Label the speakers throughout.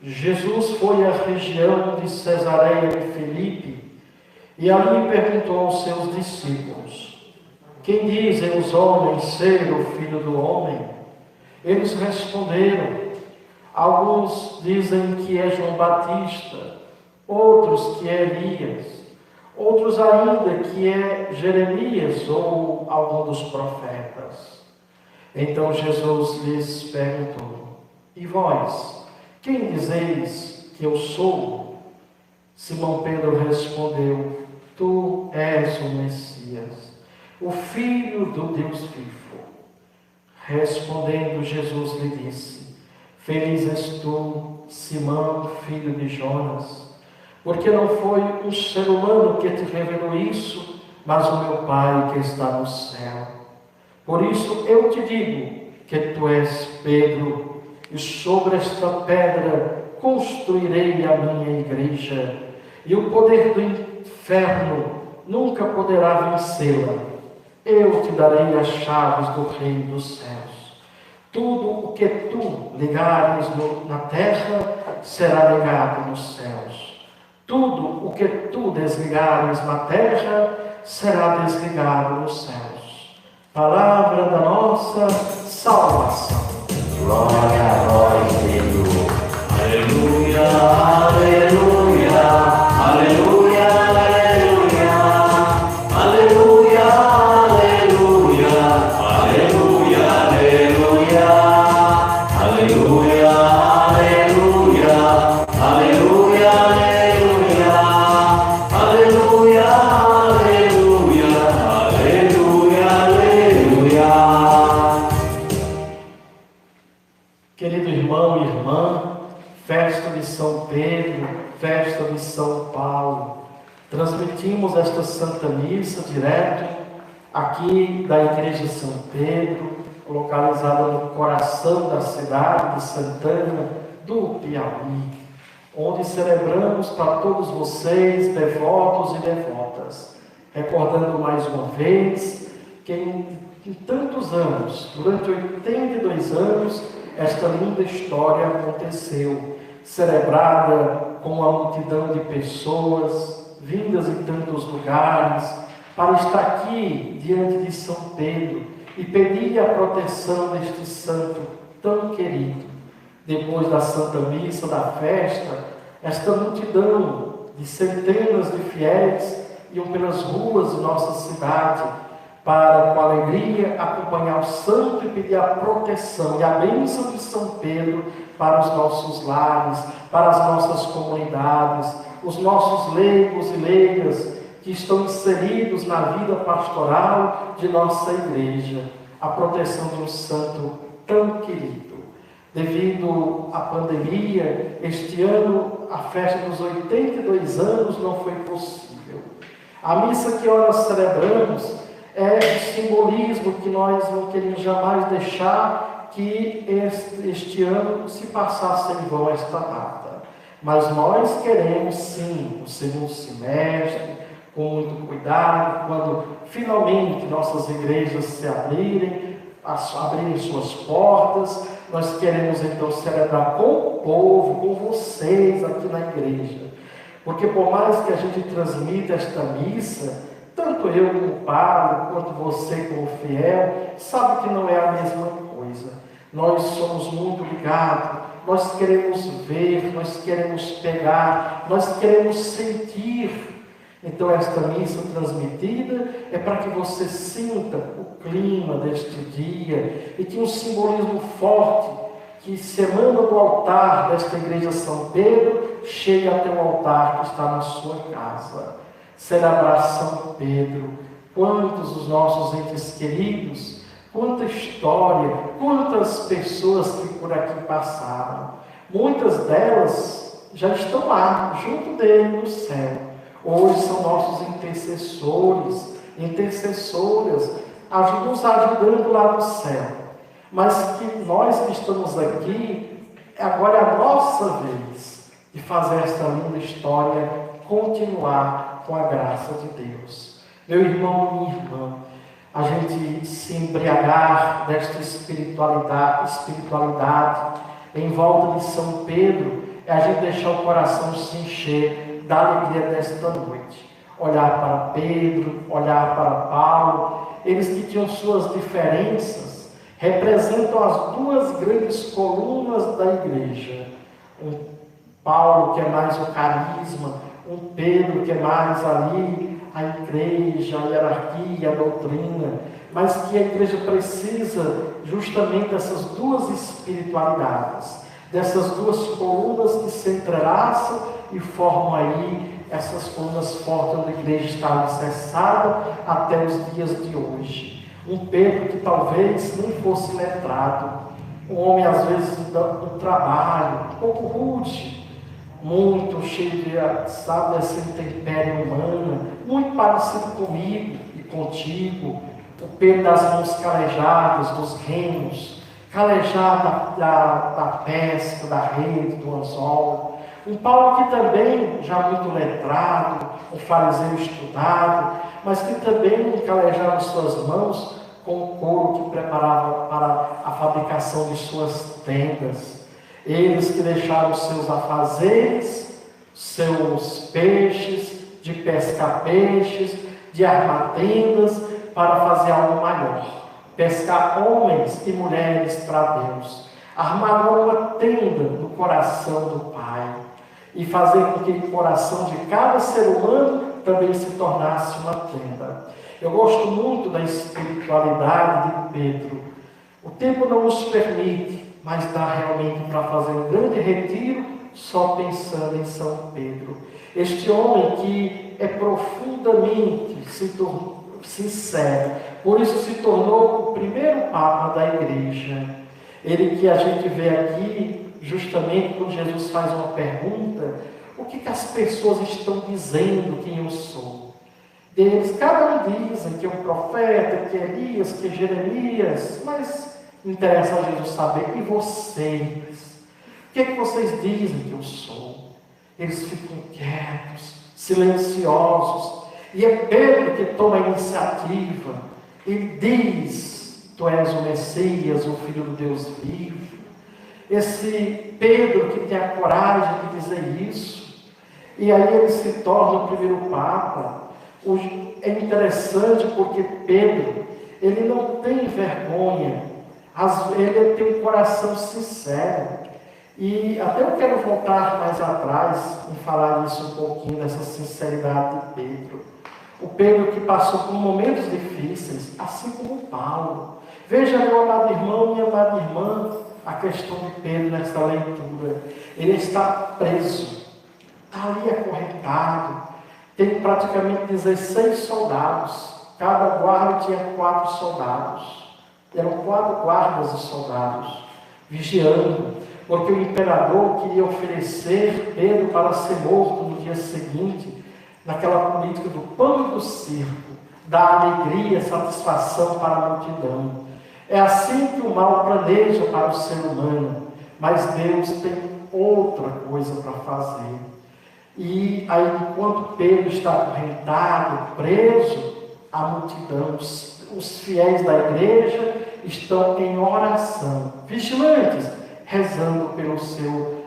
Speaker 1: Jesus foi à região de Cesareia de Filipe e ali perguntou aos seus discípulos: quem dizem os homens ser o Filho do Homem? Eles responderam: alguns dizem que é João Batista, outros que é Elias, outros ainda que é Jeremias ou algum dos profetas. Então Jesus lhes perguntou: e vós, quem dizeis que eu sou? Simão Pedro respondeu: tu és o Messias, o Filho do Deus vivo. Respondendo, Jesus lhe disse: feliz és tu, Simão, filho de Jonas, porque não foi um ser humano que te revelou isso, mas o meu Pai que está no céu. Por isso eu te digo que tu és Pedro, e sobre esta pedra construirei a minha igreja, e o poder do inferno nunca poderá vencê-la. Eu te darei as chaves do reino dos céus. Tudo o que tu ligares na terra será ligado nos céus. Tudo o que tu desligares na terra será desligado nos céus. Palavra da nossa salvação.
Speaker 2: Glória a vós, Senhor. Aleluia, aleluia, aleluia, aleluia, aleluia, aleluia, aleluia, aleluia, aleluia, aleluia, aleluia, aleluia, aleluia, aleluia.
Speaker 1: Querido irmão e irmã, festa de São Pedro, festa de São Paulo. Transmitimos esta Santa Missa direto aqui da Igreja São Pedro, localizada no coração da cidade de Santana do Piauí, onde celebramos para todos vocês, devotos e devotas, recordando mais uma vez que em tantos anos, durante 82 anos, esta linda história aconteceu, celebrada com uma multidão de pessoas, vindas em tantos lugares, para estar aqui diante de São Pedro e pedir a proteção deste santo tão querido. Depois da Santa Missa, da festa, esta multidão de centenas de fiéis iam pelas ruas de nossa cidade para, com alegria, acompanhar o santo e pedir a proteção e a bênção de São Pedro para os nossos lares, para as nossas comunidades, os nossos leigos e leigas que estão inseridos na vida pastoral de nossa igreja. A proteção de um santo tão querido. Devido à pandemia, este ano a festa dos 82 anos não foi possível. A missa que ora celebramos é o simbolismo que nós não queremos jamais deixar que este ano se passasse em vão esta data. Mas nós queremos sim, o segundo semestre, com muito cuidado, quando finalmente nossas igrejas se abrirem suas portas, nós queremos então celebrar com o povo, com vocês aqui na igreja. Porque por mais que a gente transmita esta missa, tanto eu como padre, quanto você como fiel, sabe que não é a mesma coisa. Nós somos muito ligados, nós queremos ver, nós queremos pegar, nós queremos sentir. Então esta missa transmitida é para que você sinta o clima deste dia e que um simbolismo forte que se emana do altar desta igreja São Pedro chegue até o altar que está na sua casa. Celebrar São Pedro, quantos os nossos entes queridos, quanta história, quantas pessoas que por aqui passaram. Muitas delas já estão lá, junto dele no céu. Hoje são nossos intercessores, intercessoras, nos ajudando lá no céu. Mas que nós que estamos aqui, agora é a nossa vez de fazer esta linda história continuar com a graça de Deus. Meu irmão, minha irmã, a gente se embriagar desta espiritualidade em volta de São Pedro é a gente deixar o coração se encher da alegria desta noite. Olhar para Pedro, olhar para Paulo, eles que tinham suas diferenças, representam as duas grandes colunas da igreja. Um Paulo que é mais o carisma, um Pedro que é mais ali a igreja, a hierarquia, a doutrina, mas que a igreja precisa justamente dessas duas espiritualidades, dessas duas colunas que se entrelaçam e formam aí essas colunas fortes onde a igreja está alicerçada até os dias de hoje. Um Pedro que talvez nem fosse letrado, um homem às vezes do trabalho, um pouco rude, muito cheio de, sabe, essa intempérie humana, muito parecido comigo e contigo. O Pedro das mãos calejadas, dos remos, calejado da pesca, da rede, do anzol. Um Paulo que também, já muito letrado, um fariseu estudado, mas que também calejava suas mãos com o couro que preparava para a fabricação de suas tendas. Eles que deixaram seus afazeres, seus peixes, de pescar peixes, de armar tendas, para fazer algo maior. Pescar homens e mulheres para Deus. Armar uma tenda no coração do Pai. E fazer com que o coração de cada ser humano também se tornasse uma tenda. Eu gosto muito da espiritualidade de Pedro. O tempo não nos permite, mas dá realmente para fazer um grande retiro só pensando em São Pedro. Este homem que é profundamente sincero, por isso se tornou o primeiro Papa da Igreja. Ele que a gente vê aqui, justamente quando Jesus faz uma pergunta, o que as pessoas estão dizendo quem eu sou? Deles, cada um dizem que é um profeta, que é Elias, que é Jeremias, mas interessa a Jesus saber, e vocês? O que vocês dizem que eu sou? Eles ficam quietos, silenciosos, e é Pedro que toma a iniciativa. Ele diz: tu és o Messias, o Filho do Deus vivo. Esse Pedro que tem a coragem de dizer isso, e aí ele se torna o primeiro Papa. É interessante porque Pedro, ele não tem vergonha, ele tem um coração sincero. E até eu quero voltar mais atrás e falar isso um pouquinho, dessa sinceridade de Pedro. O Pedro que passou por momentos difíceis, assim como Paulo. Veja, meu amado irmão, minha amada irmã, a questão de Pedro nesta leitura. Ele está preso, está ali acorrentado. Tem praticamente 16 soldados. Cada guarda tinha 4 soldados. Eram 4 guardas e soldados, vigiando, porque o imperador queria oferecer Pedro para ser morto no dia seguinte, naquela política do pão e do circo, da alegria, satisfação para a multidão. É assim que o mal planeja para o ser humano, mas Deus tem outra coisa para fazer. E aí, enquanto Pedro está acorrentado, preso, a multidão, os fiéis da igreja estão em oração, vigilantes, rezando pelo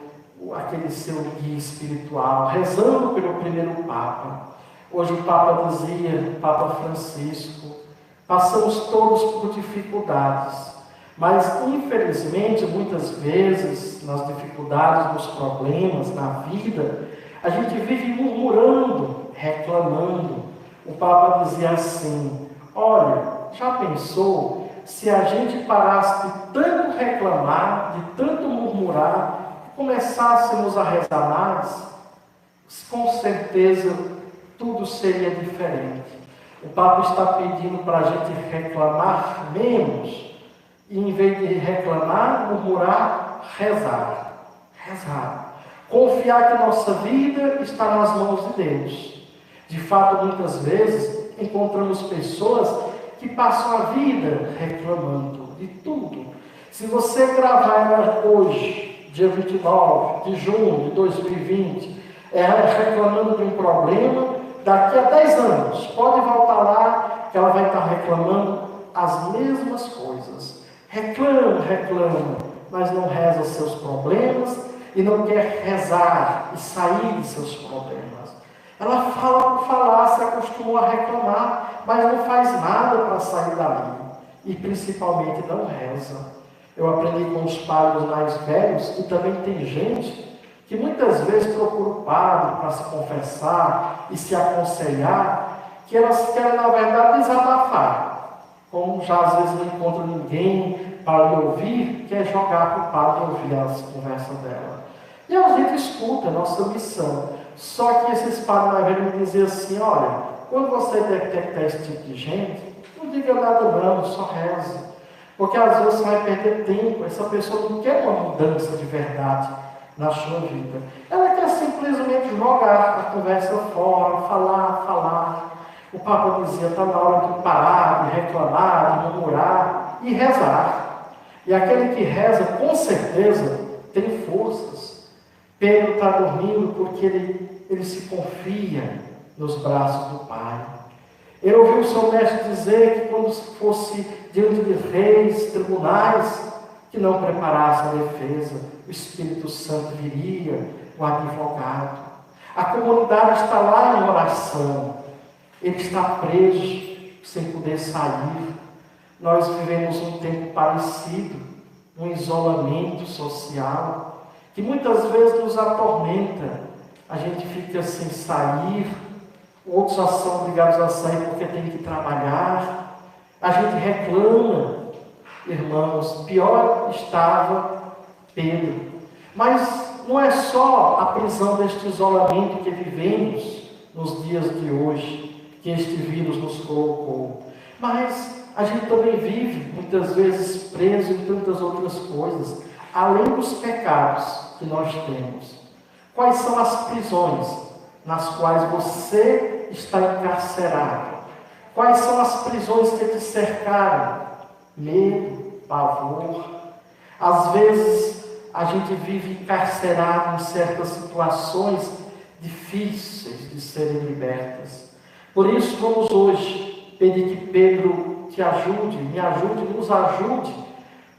Speaker 1: aquele seu guia espiritual, rezando pelo primeiro Papa. Hoje o Papa dizia, o Papa Francisco, passamos todos por dificuldades, mas infelizmente muitas vezes nas dificuldades, nos problemas, na vida, a gente vive murmurando, reclamando. O Papa dizia assim: olha, já pensou se a gente parasse de tanto reclamar, de tanto murmurar, começássemos a rezar mais? Com certeza tudo seria diferente. O Papa está pedindo para a gente reclamar menos, e em vez de reclamar, murmurar, rezar. Rezar. Confiar que nossa vida está nas mãos de Deus. De fato, muitas vezes, encontramos pessoas que passam a vida reclamando de tudo. Se você gravar ela hoje, dia 29 de junho de 2020, ela reclamando de um problema, daqui a 10 anos, pode voltar lá, que ela vai estar reclamando as mesmas coisas. Reclama, mas não reza seus problemas, e não quer rezar e sair de seus problemas. Ela fala por falar, se acostumou a reclamar, mas não faz nada para sair dali. E principalmente não reza. Eu aprendi com os padres mais velhos, e também tem gente que muitas vezes procura o padre para se confessar e se aconselhar, que elas querem, na verdade, desabafar. Como já às vezes não encontram ninguém para lhe ouvir, quer jogar para o padre ouvir as conversas dela. E a gente escuta, é nossa missão. Só que esses padres mais velhos me diziam assim: olha, quando você detectar esse tipo de gente, não diga nada não, só reze. Porque às vezes você vai perder tempo, essa pessoa não quer uma mudança de verdade na sua vida. Ela quer simplesmente jogar a conversa fora, falar. O Papa dizia, está na hora de parar, de reclamar, de murmurar e rezar. E aquele que reza, com certeza, tem forças. Pedro está dormindo porque ele se confia nos braços do Pai. Ele ouviu o seu mestre dizer que quando fosse diante de reis, tribunais, que não preparasse a defesa, o Espírito Santo viria, o advogado. A comunidade está lá em oração. Ele está preso, sem poder sair. Nós vivemos um tempo parecido, um isolamento social, que muitas vezes nos atormenta. A gente fica sem sair, outros já são obrigados a sair porque tem que trabalhar. A gente reclama, irmãos, pior estava Pedro. Mas não é só a prisão deste isolamento que vivemos nos dias de hoje, que este vírus nos colocou. Mas a gente também vive, muitas vezes, preso em tantas outras coisas, além dos pecados que nós temos. Quais são as prisões nas quais você está encarcerado? Quais são as prisões que te cercaram? Medo, pavor. Às vezes, a gente vive encarcerado em certas situações difíceis de serem libertas. Por isso, vamos hoje pedir que Pedro te ajude, me ajude, nos ajude,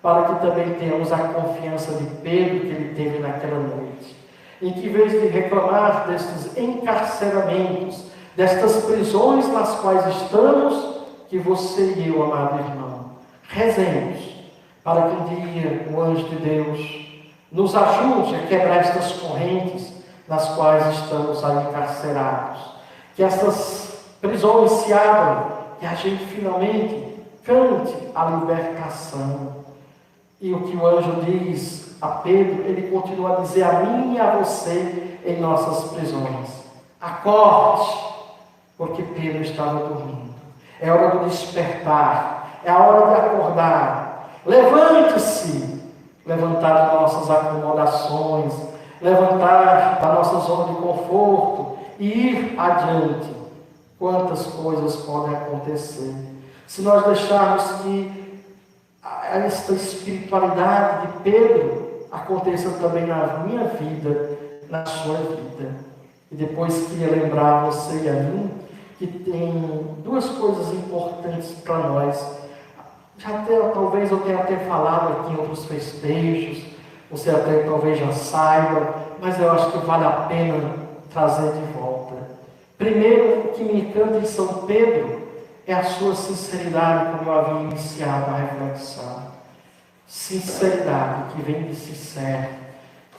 Speaker 1: para que também tenhamos a confiança de Pedro que ele teve naquela noite. Em que, em vez de reclamar destes encarceramentos, destas prisões nas quais estamos, que você e eu, amado irmão, rezemos, para que um dia o anjo de Deus nos ajude a quebrar estas correntes nas quais estamos aí encarcerados. Que essas prisões se abram e a gente finalmente cante a libertação. E o que o anjo diz a Pedro, ele continua a dizer a mim e a você em nossas prisões: acorde, porque Pedro estava dormindo. É hora do despertar, é a hora de acordar. Levante-se, levantar de nossas acomodações, levantar da nossa zona de conforto e ir adiante. Quantas coisas podem acontecer se nós deixarmos que esta espiritualidade de Pedro aconteça também na minha vida, na sua vida. E depois queria lembrar você e a mim que tem duas coisas importantes para nós. Talvez eu tenha até falado aqui em outros festejos, você até talvez já saiba, mas eu acho que vale a pena trazer de volta. Primeiro, o que me encanta em São Pedro é a sua sinceridade, como eu havia iniciado a reflexão. Sinceridade, que vem de sincero,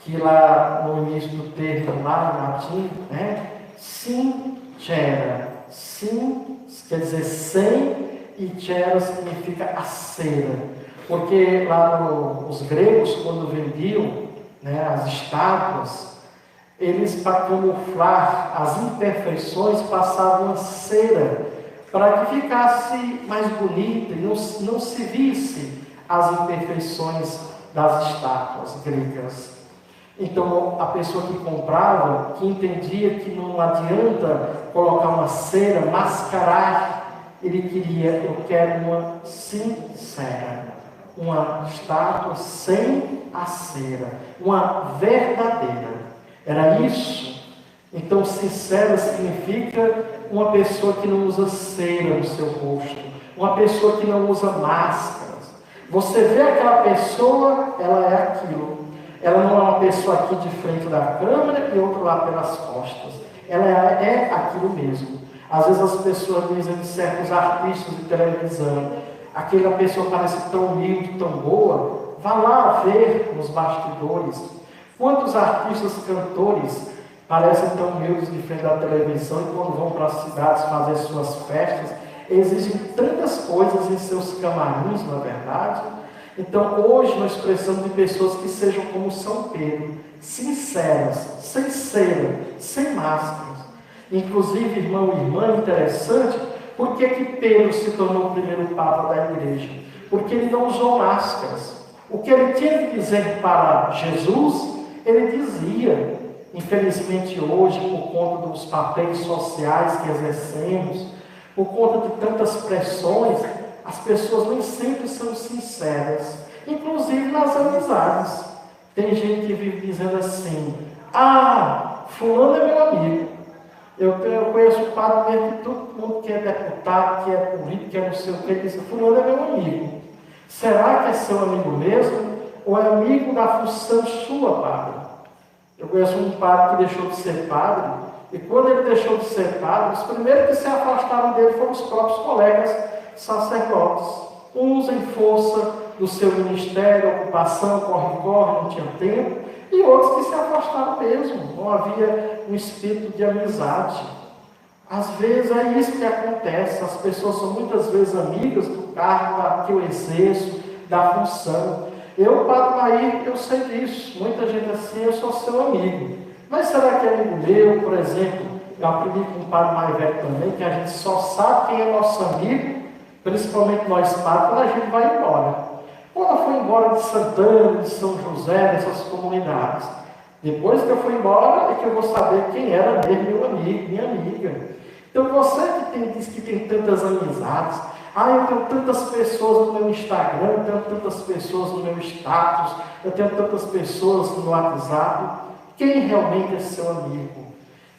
Speaker 1: que lá no início do termo, lá em latim, sincera. Sim quer dizer sem, e cera significa a cera. Porque lá os gregos, quando vendiam as estátuas, eles, para camuflar as imperfeições, passavam a cera, para que ficasse mais bonita e não se visse as imperfeições das estátuas gregas. Então, a pessoa que comprava, que entendia que não adianta colocar uma cera, mascarar, ele queria, eu quero uma sincera, uma estátua sem a cera, uma verdadeira. Era isso. Então, sincera significa uma pessoa que não usa cera no seu rosto, uma pessoa que não usa máscaras. Você vê aquela pessoa, ela é aquilo. Ela não é uma pessoa aqui de frente da câmera e outra lá pelas costas. Ela é aquilo mesmo. Às vezes as pessoas dizem de certos artistas de televisão, aquela pessoa parece tão humilde, tão boa. Vá lá ver nos bastidores. Quantos artistas, cantores parecem tão humildes de frente da televisão e quando vão para as cidades fazer suas festas, exigem tantas coisas em seus camarins, não é verdade? Então hoje nós precisamos de pessoas que sejam como São Pedro, sinceras, sem cera, sem máscaras. Inclusive, irmão e irmã, interessante, por que Pedro se tornou o primeiro Papa da Igreja? Porque ele não usou máscaras. O que ele tinha que dizer para Jesus, ele dizia. Infelizmente hoje, por conta dos papéis sociais que exercemos, por conta de tantas pressões, as pessoas nem sempre são sinceras, inclusive nas amizades. Tem gente que vive dizendo assim, fulano é meu amigo. Eu conheço o padre mesmo que todo mundo que é deputado, que é político, que é não sei o que, diz, fulano é meu amigo. Será que é seu amigo mesmo? Ou é amigo da função sua, padre? Eu conheço um padre que deixou de ser padre, e quando ele deixou de ser padre, os primeiros que se afastaram dele foram os próprios colegas sacerdotes. Uns em força do seu ministério, ocupação, corre-corre, não tinha tempo, e outros que se afastaram mesmo, não havia um espírito de amizade. Às vezes é isso que acontece, as pessoas são muitas vezes amigas do cargo que eu exerço, da função. Eu, Padre Maí, eu sei disso. Muita gente assim, eu sou seu amigo. Mas será que é amigo meu, por exemplo? Eu aprendi com o Padre mais velho também, que a gente só sabe quem é nosso amigo, principalmente nós padres, quando a gente vai embora. Quando eu fui embora de Santana, de São José, dessas comunidades, depois que eu fui embora, é que eu vou saber quem era mesmo meu amigo, minha amiga. Então você que diz que tem tantas amizades, eu tenho tantas pessoas no meu Instagram, eu tenho tantas pessoas no meu status, eu tenho tantas pessoas no WhatsApp. Quem realmente é seu amigo?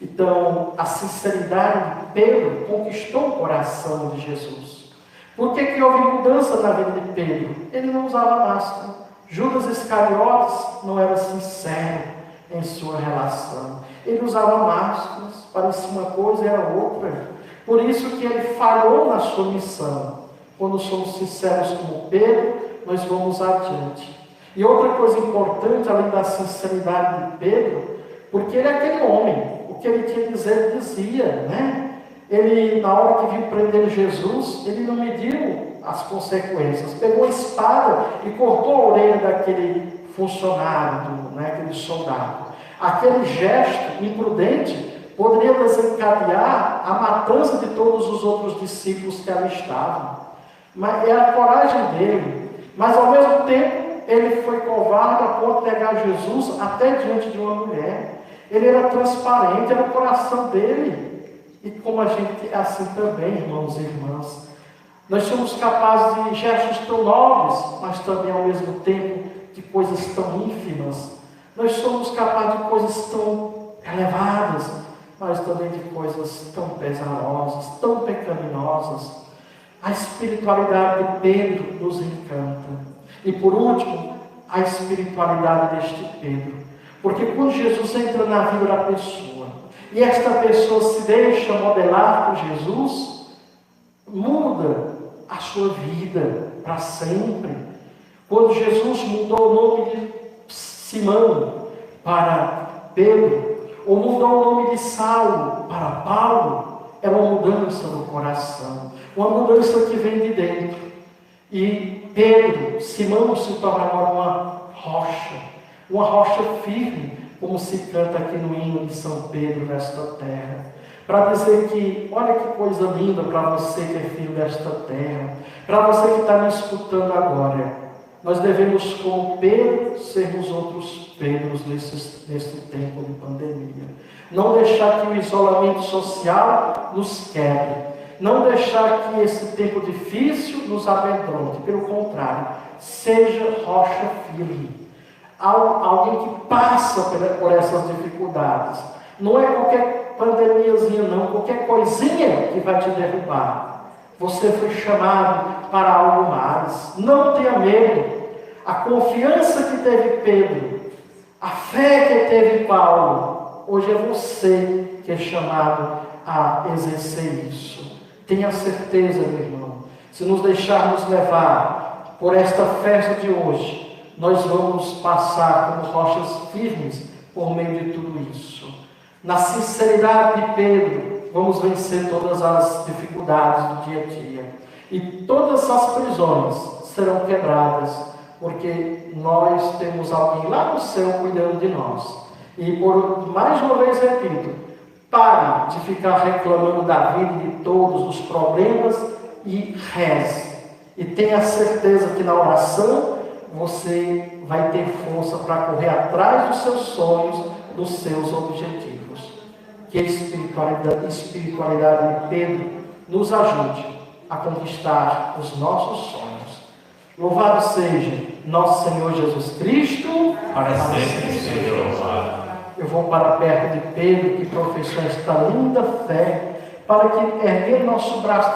Speaker 1: Então, a sinceridade de Pedro conquistou o coração de Jesus. Por que houve mudança na vida de Pedro? Ele não usava máscara. Judas Iscariotes não era sincero em sua relação. Ele usava máscaras, parecia uma coisa e era outra. Por isso que ele falhou na sua missão. Quando somos sinceros como Pedro, nós vamos adiante. E outra coisa importante, além da sinceridade de Pedro, porque ele é aquele homem, o que ele tinha a dizer, ele dizia, né? Ele, na hora que viu prender Jesus, ele não mediu as consequências. Pegou a espada e cortou a orelha daquele funcionário, aquele soldado. Aquele gesto imprudente poderia desencadear a matança de todos os outros discípulos que ali estavam. Mas é a coragem dele. Mas ao mesmo tempo, ele foi covarde a ponto de negar Jesus até diante de uma mulher. Ele era transparente, era o coração dele. E como a gente é assim também, irmãos e irmãs. Nós somos capazes de gestos tão nobres, mas também ao mesmo tempo de coisas tão ínfimas. Nós somos capazes de coisas tão elevadas, mas também de coisas tão pesarosas, tão pecaminosas. A espiritualidade de Pedro nos encanta. E por último, a espiritualidade deste Pedro. Porque quando Jesus entra na vida da pessoa, e esta pessoa se deixa modelar por Jesus, muda a sua vida para sempre. Quando Jesus mudou o nome de Simão para Pedro, ou mudou o nome de Saulo para Paulo, é uma mudança no coração, uma mudança que vem de dentro. E Pedro, Simão, se torna agora uma rocha firme, como se canta aqui no hino de São Pedro nesta terra, para dizer que, olha que coisa linda para você que é filho desta terra, para você que está me escutando agora. Nós devemos, como Pedro, sermos outros Pedros nesse tempo de pandemia. Não deixar que o isolamento social nos quebre. Não deixar que esse tempo difícil nos amedronte. Pelo contrário, seja rocha firme. Alguém que passa por essas dificuldades. Não é qualquer pandemiazinha, não. Qualquer coisinha que vai te derrubar. Você foi chamado para algo mais. Não tenha medo. A confiança que teve Pedro A fé que teve Paulo, hoje é você que é chamado a exercer isso. Tenha certeza, meu irmão, se nos deixarmos levar por esta festa de hoje, nós vamos passar como rochas firmes por meio de tudo isso. Na sinceridade de Pedro, vamos vencer todas as dificuldades do dia a dia. E todas as prisões serão quebradas, porque nós temos alguém lá no céu cuidando de nós. E por mais uma vez repito, pare de ficar reclamando da vida e de todos os problemas e reze. E tenha certeza que na oração você vai ter força para correr atrás dos seus sonhos, dos seus objetivos. Que a espiritualidade de Pedro nos ajude a conquistar os nossos sonhos. Louvado seja nosso Senhor Jesus Cristo.
Speaker 2: Para sempre seja louvado.
Speaker 1: Eu vou para perto de Pedro, que professou esta linda fé, para que erguer nosso braço